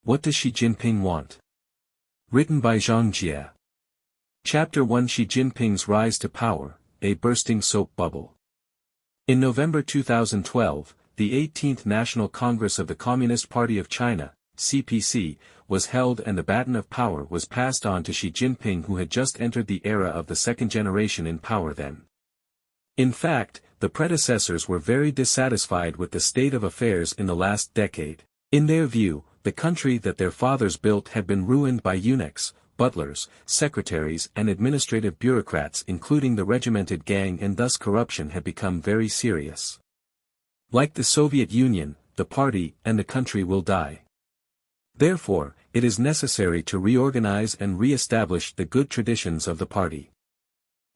What does Xi Jinping want? Written by Zhang Jie. Chapter 1: Xi Jinping's Rise to Power, a Bursting Soap Bubble. In November 2012, the 18th National Congress of the Communist Party of China, CPC, was held and the baton of power was passed on to Xi Jinping, who had just entered the era of the second generation in power then. In fact, the predecessors were very dissatisfied with the state of affairs in the last decade. In their view, the country that their fathers built had been ruined by eunuchs, butlers, secretaries and administrative bureaucrats, including the regimented gang, and thus corruption had become very serious. Like the Soviet Union, the party and the country will die. Therefore, it is necessary to reorganize and re-establish the good traditions of the party.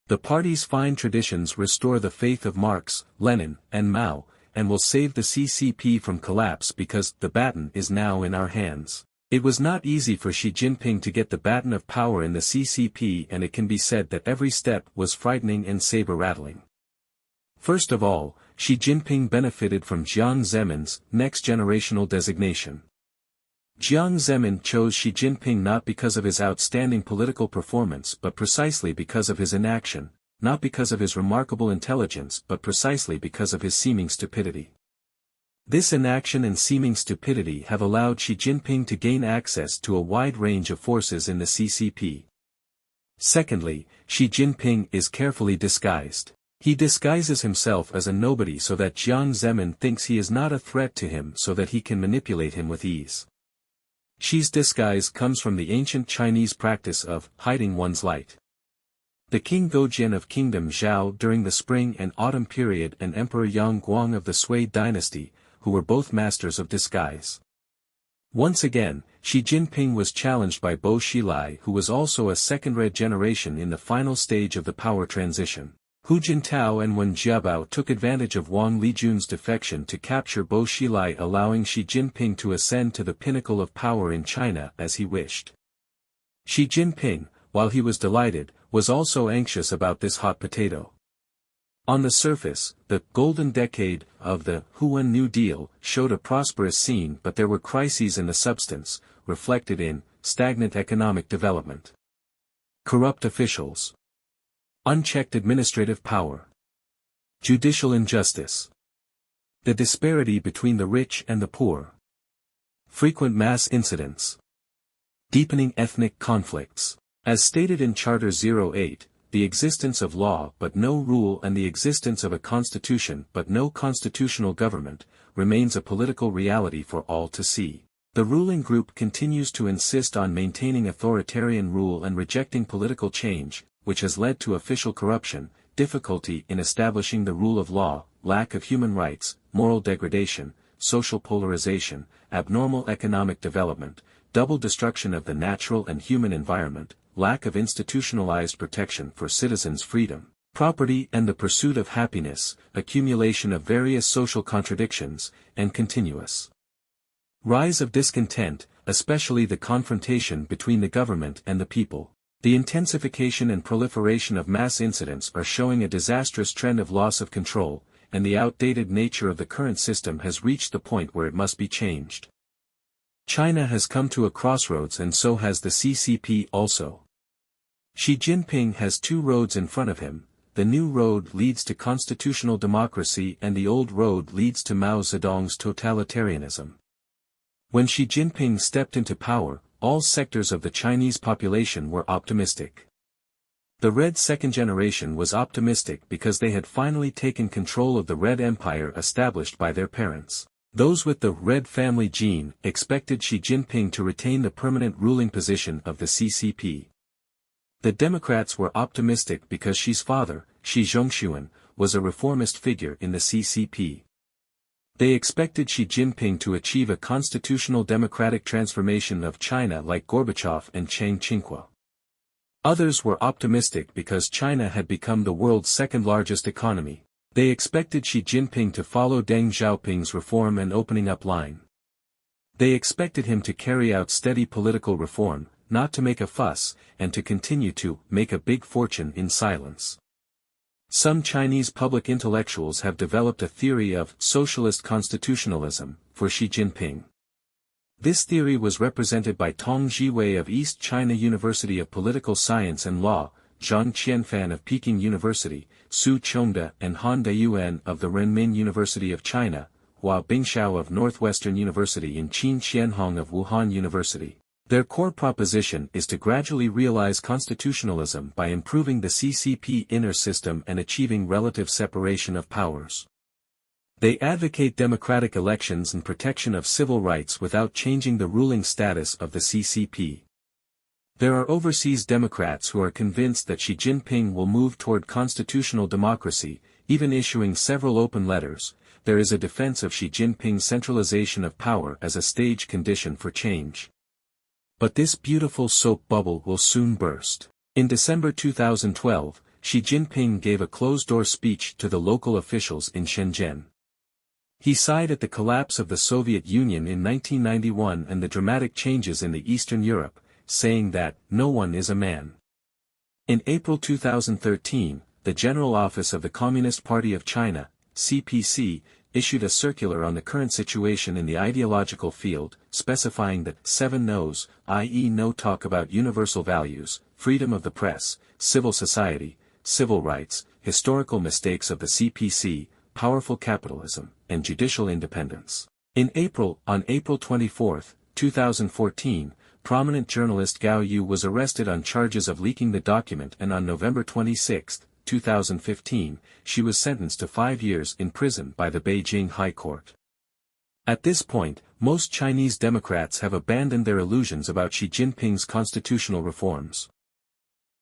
The party's fine traditions restore the faith of Marx, Lenin, and Mao, and will save the CCP from collapse, because the baton is now in our hands. It was not easy for Xi Jinping to get the baton of power in the CCP, and it can be said that every step was frightening and saber-rattling. First of all, Xi Jinping benefited from Jiang Zemin's next-generational designation. Jiang Zemin chose Xi Jinping not because of his outstanding political performance but precisely because of his inaction, not because of his remarkable intelligence but precisely because of his seeming stupidity. This inaction and seeming stupidity have allowed Xi Jinping to gain access to a wide range of forces in the CCP. Secondly, Xi Jinping is carefully disguised. He disguises himself as a nobody so that Jiang Zemin thinks he is not a threat to him, so that he can manipulate him with ease. Xi's disguise comes from the ancient Chinese practice of hiding one's light. The King Gojian of Kingdom Zhao during the spring and autumn period, and Emperor Yang Guang of the Sui dynasty, who were both masters of disguise. Once again, Xi Jinping was challenged by Bo Xilai, who was also a second-red generation in the final stage of the power transition. Hu Jintao and Wen Jiabao took advantage of Wang Lijun's defection to capture Bo Xilai, allowing Xi Jinping to ascend to the pinnacle of power in China as he wished. Xi Jinping, while he was delighted, was also anxious about this hot potato. On the surface, the golden decade of the Huan New Deal showed a prosperous scene, but there were crises in the substance, reflected in stagnant economic development, corrupt officials, unchecked administrative power, judicial injustice, the disparity between the rich and the poor, frequent mass incidents, deepening ethnic conflicts. As stated in Charter 08, the existence of law but no rule and the existence of a constitution but no constitutional government remains a political reality for all to see. The ruling group continues to insist on maintaining authoritarian rule and rejecting political change, which has led to official corruption, difficulty in establishing the rule of law, lack of human rights, moral degradation, social polarization, abnormal economic development, double destruction of the natural and human environment, lack of institutionalized protection for citizens' freedom, property and the pursuit of happiness, accumulation of various social contradictions, and continuous rise of discontent, especially the confrontation between the government and the people. The intensification and proliferation of mass incidents are showing a disastrous trend of loss of control, and the outdated nature of the current system has reached the point where it must be changed. China has come to a crossroads, and so has the CCP also. Xi Jinping has two roads in front of him: the new road leads to constitutional democracy and the old road leads to Mao Zedong's totalitarianism. When Xi Jinping stepped into power, all sectors of the Chinese population were optimistic. The Red second generation was optimistic because they had finally taken control of the Red Empire established by their parents. Those with the Red family gene expected Xi Jinping to retain the permanent ruling position of the CCP. The Democrats were optimistic because Xi's father, Xi Zhongshuan, was a reformist figure in the CCP. They expected Xi Jinping to achieve a constitutional democratic transformation of China like Gorbachev and Chiang Ching-kuo. Others were optimistic because China had become the world's second-largest economy. They expected Xi Jinping to follow Deng Xiaoping's reform and opening up line. They expected him to carry out steady political reform, not to make a fuss, and to continue to make a big fortune in silence. Some Chinese public intellectuals have developed a theory of socialist constitutionalism for Xi Jinping. This theory was represented by Tong Jiwei of East China University of Political Science and Law, Zhang Qianfan of Peking University, Su Chongde and Han Dayuan of the Renmin University of China, Hua Bingshao of Northwestern University and Qin Qianhong of Wuhan University. Their core proposition is to gradually realize constitutionalism by improving the CCP inner system and achieving relative separation of powers. They advocate democratic elections and protection of civil rights without changing the ruling status of the CCP. There are overseas Democrats who are convinced that Xi Jinping will move toward constitutional democracy, even issuing several open letters. There is a defense of Xi Jinping's centralization of power as a stage condition for change. But this beautiful soap bubble will soon burst. In December 2012, Xi Jinping gave a closed-door speech to the local officials in Shenzhen. He sighed at the collapse of the Soviet Union in 1991 and the dramatic changes in the Eastern Europe, saying that, "No one is a man." In April 2013, the General Office of the Communist Party of China, CPC, issued a circular on the current situation in the ideological field, specifying that 7 no's, i.e. no talk about universal values, freedom of the press, civil society, civil rights, historical mistakes of the CPC, powerful capitalism, and judicial independence. On April 24, 2014, prominent journalist Gao Yu was arrested on charges of leaking the document, and on November 26, 2015, she was sentenced to 5 years in prison by the Beijing High Court. At this point, most Chinese Democrats have abandoned their illusions about Xi Jinping's constitutional reforms.